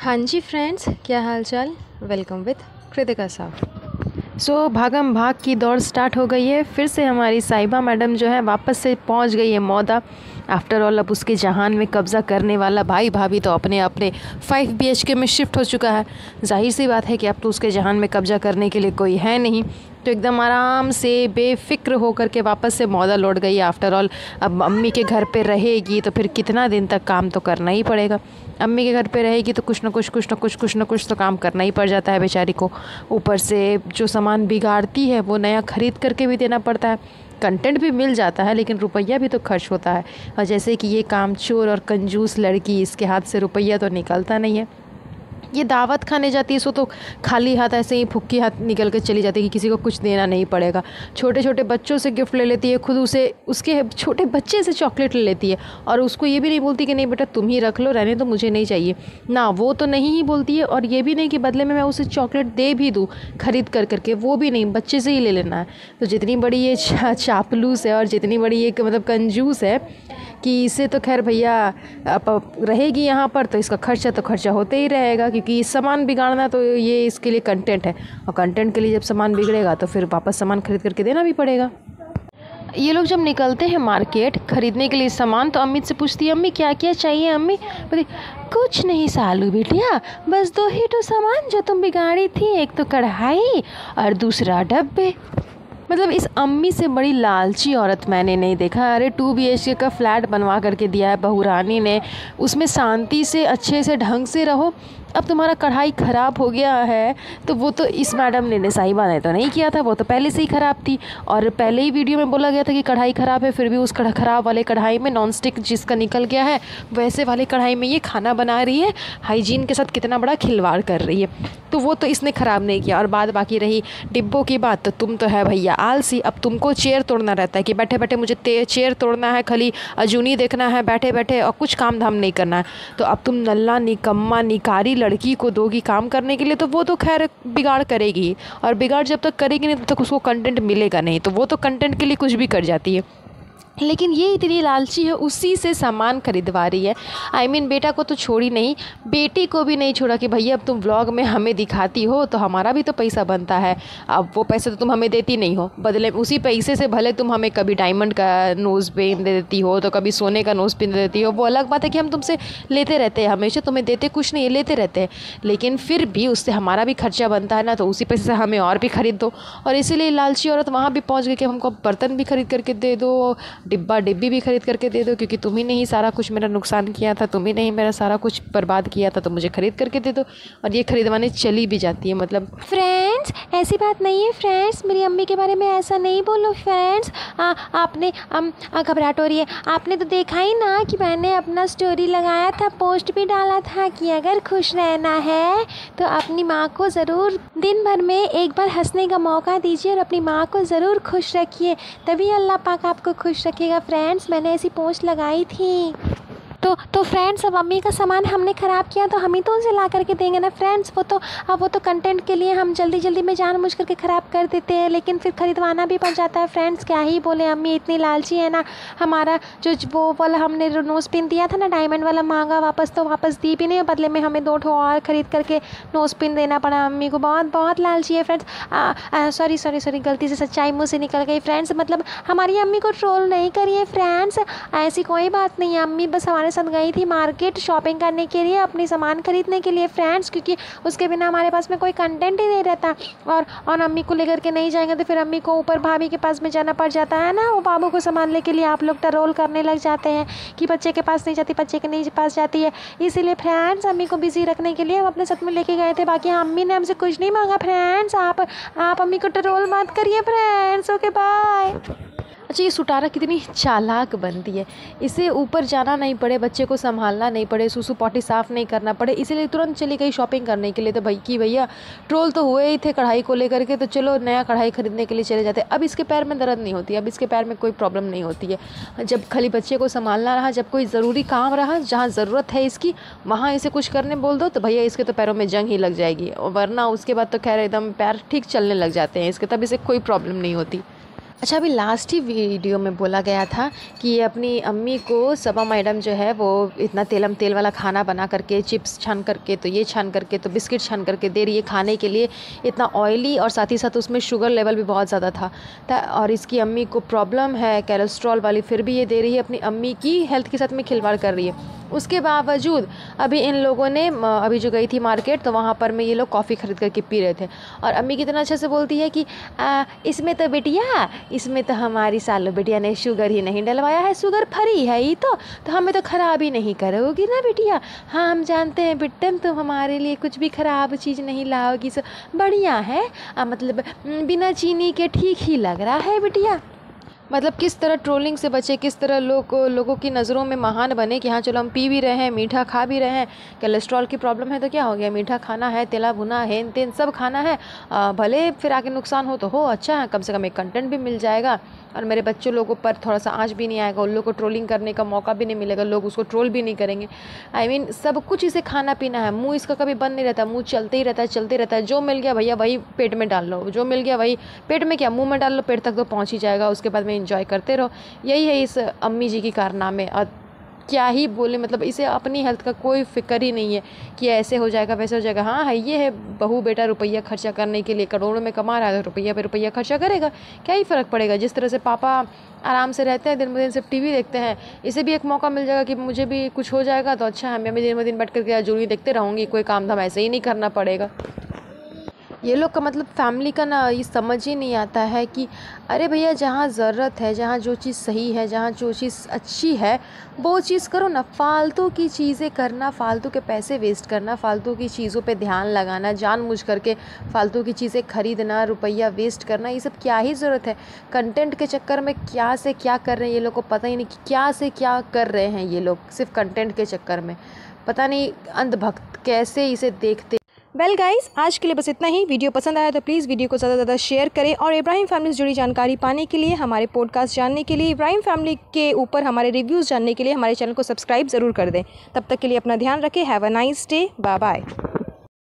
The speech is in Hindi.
हाँ जी फ्रेंड्स, क्या हाल चाल। वेलकम विद कृतिका साहब। भागम भाग की दौड़ स्टार्ट हो गई है। फिर से हमारी साहिबा मैडम जो है वापस से पहुंच गई है मौदा। आफ्टर ऑल अब उसके जहान में कब्ज़ा करने वाला भाई भाभी तो अपने अपने 5 BHK में शिफ्ट हो चुका है। जाहिर सी बात है कि अब तो उसके जहान में कब्ज़ा करने के लिए कोई है नहीं, तो एकदम आराम से बेफिक्र होकर के वापस से मौदा लौट गई। आफ्टर ऑल अब अम्मी के घर पे रहेगी तो फिर कितना दिन तक काम तो करना ही पड़ेगा। अम्मी के घर पे रहेगी तो कुछ ना कुछ तो काम करना ही पड़ जाता है बेचारी को। ऊपर से जो सामान बिगाड़ती है वो नया ख़रीद करके भी देना पड़ता है। कंटेंट भी मिल जाता है लेकिन रुपया भी तो खर्च होता है। और जैसे कि ये कामचोर और कंजूस लड़की, इसके हाथ से रुपया तो निकलता नहीं है। ये दावत खाने जाती है सो तो खाली हाथ ऐसे ही फुक्की हाथ निकल के चली जाती है कि किसी को कुछ देना नहीं पड़ेगा। छोटे छोटे बच्चों से गिफ्ट ले लेती है, खुद उसे उसके छोटे बच्चे से चॉकलेट ले लेती है और उसको ये भी नहीं बोलती कि नहीं बेटा तुम ही रख लो, रहने तो मुझे नहीं चाहिए ना। वो तो नहीं ही बोलती है और ये भी नहीं कि बदले में मैं उसे चॉकलेट दे भी दूँ खरीद कर करके, वो भी नहीं, बच्चे से ही ले लेना है। तो जितनी बड़ी ये चापलूस है और जितनी बड़ी ये मतलब कंजूस है कि इसे तो खैर भैया रहेगी यहाँ पर तो इसका खर्चा होते ही रहेगा, क्योंकि सामान बिगाड़ना तो ये इसके लिए कंटेंट है और कंटेंट के लिए जब सामान बिगड़ेगा तो फिर वापस सामान खरीद करके देना भी पड़ेगा। ये लोग जब निकलते हैं मार्केट खरीदने के लिए सामान तो अमित से पूछती है, अम्मी क्या क्या चाहिए। अम्मी बोली कुछ नहीं सालू बिटिया, बस 2 ही तो सामान जो तुम बिगाड़ी थी, एक तो कढ़ाई और दूसरा डब्बे। मतलब इस अम्मी से बड़ी लालची औरत मैंने नहीं देखा। अरे 2 BHK का फ्लैट बनवा करके दिया है बहुरानी ने, उसमें शांति से अच्छे से ढंग से रहो। अब तुम्हारा कढ़ाई ख़राब हो गया है तो वो तो इस मैडम ने साहिबा ने तो नहीं किया था, वो तो पहले से ही ख़राब थी। और पहले ही वीडियो में बोला गया था कि कढ़ाई ख़राब है, फिर भी उस ख़राब वाले कढ़ाई में नॉन स्टिक जिसका निकल गया है वैसे वाले कढ़ाई में ये खाना बना रही है। हाइजीन के साथ कितना बड़ा खिलवाड़ कर रही है, तो वो तो इसने ख़राब नहीं किया। और बाकी रही डिब्बों की बात, तो तुम तो है भैया आलसी। अब तुमको चेयर तोड़ना रहता है कि बैठे बैठे मुझे चेयर तोड़ना है, खाली अजूनी देखना है बैठे बैठे और कुछ काम धाम नहीं करना है। तो अब तुम नल्ला निकम्मा निकारी लड़की को दोगी काम करने के लिए, तो वो तो खैर बिगाड़ करेगी। और बिगाड़ जब तक करेगी नहीं तब तक उसको कंटेंट मिलेगा नहीं, तो वो तो कंटेंट के लिए कुछ भी कर जाती है। लेकिन ये इतनी लालची है, उसी से सामान खरीदवा रही है। I mean, बेटा को तो छोड़ी नहीं, बेटी को भी नहीं छोड़ा कि भैया अब तुम व्लॉग में हमें दिखाती हो तो हमारा भी तो पैसा बनता है। अब वो पैसे तो तुम हमें देती नहीं हो, बदले उसी पैसे से भले तुम हमें कभी डायमंड का नोज़ पिन दे देती हो तो कभी सोने का नोज़ पिन दे देती हो। वो अलग बात है कि हम तुमसे लेते रहते हैं, हमेशा तुम्हें देते कुछ नहीं, लेते रहते हैं, लेकिन फिर भी उससे हमारा भी खर्चा बनता है ना, तो उसी पैसे से हमें और भी खरीद दो। और इसीलिए लालची औरत वहाँ भी पहुँच गई कि हमको बर्तन भी खरीद करके दे दो, डिब्बी भी खरीद करके दे दो, क्योंकि तुम ही नहीं सारा कुछ मेरा नुकसान किया था, तुम ही नहीं मेरा सारा कुछ बर्बाद किया था, तो मुझे खरीद करके दे दो। और ये खरीदवाने चली भी जाती है। मतलब फ्रेंड्स ऐसी बात नहीं है फ्रेंड्स, मेरी अम्मी के बारे में ऐसा नहीं बोलो फ्रेंड्स। आपने घबराहट हो रही है। आपने तो देखा ही ना कि मैंने अपना स्टोरी लगाया था, पोस्ट भी डाला था कि अगर खुश रहना है तो अपनी माँ को ज़रूर दिन भर में एक बार हंसने का मौका दीजिए और अपनी माँ को ज़रूर खुश रखिए, तभी अल्लाह पाक आपको खुश रखेगा। फ्रेंड्स मैंने ऐसी पोस्ट लगाई थी। तो फ्रेंड्स अब अम्मी का सामान हमने ख़राब किया तो हम ही तो उसे ला करके देंगे ना फ्रेंड्स। वो तो कंटेंट के लिए हम जल्दी में जानबूझ करके ख़राब कर देते हैं, लेकिन फिर ख़रीदवाना भी पड़ जाता है फ्रेंड्स। क्या ही बोले, अम्मी इतनी लालची है ना। हमारा जो वो वाला हमने नोज़ पिन दिया था ना डायमंड वाला, मांगा वापस दी भी नहीं, बदले में हमें 2 ठो और ख़रीद करके नोज़ पिन देना पड़ा अम्मी को। बहुत लालची है फ्रेंड्स। सॉरी गलती से सच्चाई मुँह से निकल गई फ्रेंड्स। मतलब हमारी अम्मी को ट्रोल नहीं करिए फ्रेंड्स, ऐसी कोई बात नहीं है। अम्मी बस हमारे साथ गई थी मार्केट शॉपिंग करने के लिए, अपनी सामान खरीदने के लिए फ्रेंड्स, क्योंकि उसके बिना हमारे पास में कोई कंटेंट ही नहीं रहता। और अम्मी को लेकर के नहीं जाएंगे तो फिर अम्मी को ऊपर भाभी के पास में जाना पड़ जाता है ना, वो बाबू को संभालने के लिए। आप लोग ट्रोल करने लग जाते हैं कि बच्चे के पास नहीं जाती, बच्चे के नहीं पास जाती है। इसीलिए फ्रेंड्स अम्मी को बिजी रखने के लिए हम अपने साथ में लेके गए थे। बाकी अम्मी ने हमसे कुछ नहीं मांगा फ्रेंड्स। आप अम्मी को ट्रोल मत करिए फ्रेंड्स। Okay bye. अच्छा, ये सुटारा कितनी चालाक बनती है, इसे ऊपर जाना नहीं पड़े, बच्चे को संभालना नहीं पड़े, सुसु पॉटी साफ़ नहीं करना पड़े, इसीलिए तुरंत चली गई शॉपिंग करने के लिए। तो भैया ट्रोल तो हुए ही थे कढ़ाई को लेकर के, तो चलो नया कढ़ाई खरीदने के लिए चले जाते। अब इसके पैर में दर्द नहीं होती, अब इसके पैर में कोई प्रॉब्लम नहीं होती है। जब खाली बच्चे को संभालना रहा, जब कोई ज़रूरी काम रहा, जहाँ ज़रूरत है इसकी वहाँ इसे कुछ करने बोल दो तो भैया इसके तो पैरों में जंग ही लग जाएगी, और वरना उसके बाद तो खैर एकदम पैर ठीक चलने लग जाते हैं इसके, तब इसे कोई प्रॉब्लम नहीं होती। अच्छा, अभी लास्ट ही वीडियो में बोला गया था कि अपनी अम्मी को सबा मैडम जो है वो इतना तेल वाला खाना बना करके, चिप्स छान करके, तो ये छान करके, तो बिस्किट छान करके दे रही है खाने के लिए, इतना ऑयली, और साथ ही साथ उसमें शुगर लेवल भी बहुत ज़्यादा था और इसकी अम्मी को प्रॉब्लम है कोलेस्ट्रॉल वाली, फिर भी ये दे रही है, अपनी अम्मी की हेल्थ के साथ में खिलवाड़ कर रही है। उसके बावजूद अभी इन लोगों ने अभी जो गई थी मार्केट, तो वहाँ पर में ये लोग कॉफ़ी ख़रीद करके पी रहे थे और अम्मी कितना अच्छे से बोलती है कि इसमें तो बिटिया, इसमें तो हमारी सालू बिटिया ने शुगर ही नहीं डलवाया है, शुगर फ्री है ये तो हमें तो ख़राब ही नहीं करोगी ना बिटिया। हाँ, हम जानते हैं बिट्टन, तुम हमारे लिए कुछ भी ख़राब चीज़ नहीं लाओगी, सो बढ़िया है, मतलब बिना चीनी के ठीक ही लग रहा है बिटिया। मतलब किस तरह ट्रोलिंग से बचे, किस तरह लोगों की नज़रों में महान बने कि हाँ चलो हम पी भी रहे हैं, मीठा खा भी रहे हैं, कोलेस्ट्रॉल की प्रॉब्लम है तो क्या हो गया, मीठा खाना है, तेला भुना हेन तेन सब खाना है, भले फिर आगे नुकसान हो तो हो, अच्छा है, कम से कम एक कंटेंट भी मिल जाएगा और मेरे बच्चों लोगों पर थोड़ा सा आँच भी नहीं आएगा, उन लोगों को ट्रोलिंग करने का मौका भी नहीं मिलेगा, लोग उसको ट्रोल भी नहीं करेंगे। I mean, सब कुछ इसे खाना पीना है, मुँह इसका कभी बंद नहीं रहता, मुँह चलते ही रहता है, जो मिल गया भैया वही पेट में डाल लो, जो मिल गया वही पेट में, क्या मुँह में डाल लो, पेट तक तो पहुँच ही जाएगा, उसके बाद में इंजॉय करते रहो। यही है इस अम्मी जी की कारनामे, और क्या ही बोले, मतलब इसे अपनी हेल्थ का कोई फिक्र ही नहीं है कि ऐसे हो जाएगा वैसे हो जाएगा। हाँ है, ये है बहू बेटा रुपया खर्चा करने के लिए, करोड़ों में कमा रहा है तो रुपया पे रुपया खर्चा करेगा, क्या ही फ़र्क पड़ेगा। जिस तरह से पापा आराम से रहते हैं, दिन ब दिन सिर्फ टीवी देखते हैं, इसे भी एक मौका मिल जाएगा कि मुझे भी कुछ हो जाएगा तो अच्छा है, मैं भी दिन ब दिन बैठ करके जरूरी देखते रहूँगी, कोई काम धाम ऐसे ही नहीं करना पड़ेगा। ये लोग का मतलब फैमिली का ना ये समझ ही नहीं आता है कि अरे भैया, जहाँ ज़रूरत है, जहाँ जो चीज़ सही है, जहाँ जो चीज़ अच्छी है वो चीज़ करो ना। फालतू की चीज़ें करना, फालतू के पैसे वेस्ट करना, फालतू की चीज़ों पे ध्यान लगाना, जानबूझ करके फालतू की चीज़ें खरीदना, रुपया वेस्ट करना, ये सब क्या ही ज़रूरत है। कंटेंट के चक्कर में क्या से क्या कर रहे हैं ये लोग को पता ही नहीं कि क्या से क्या कर रहे हैं ये लोग, सिर्फ कंटेंट के चक्कर में। पता नहीं अंधभक्त कैसे इसे देखते। वेल गाइस, आज के लिए बस इतना ही। वीडियो पसंद आया तो प्लीज़ वीडियो को ज़्यादा से ज़्यादा शेयर करें और इब्राहिम फैमिली से जुड़ी जानकारी पाने के लिए, हमारे पॉडकास्ट जानने के लिए, इब्राहिम फैमिली के ऊपर हमारे रिव्यूज़ जानने के लिए हमारे चैनल को सब्सक्राइब ज़रूर कर दें। तब तक के लिए अपना ध्यान रखें। Have a nice day, bye bye.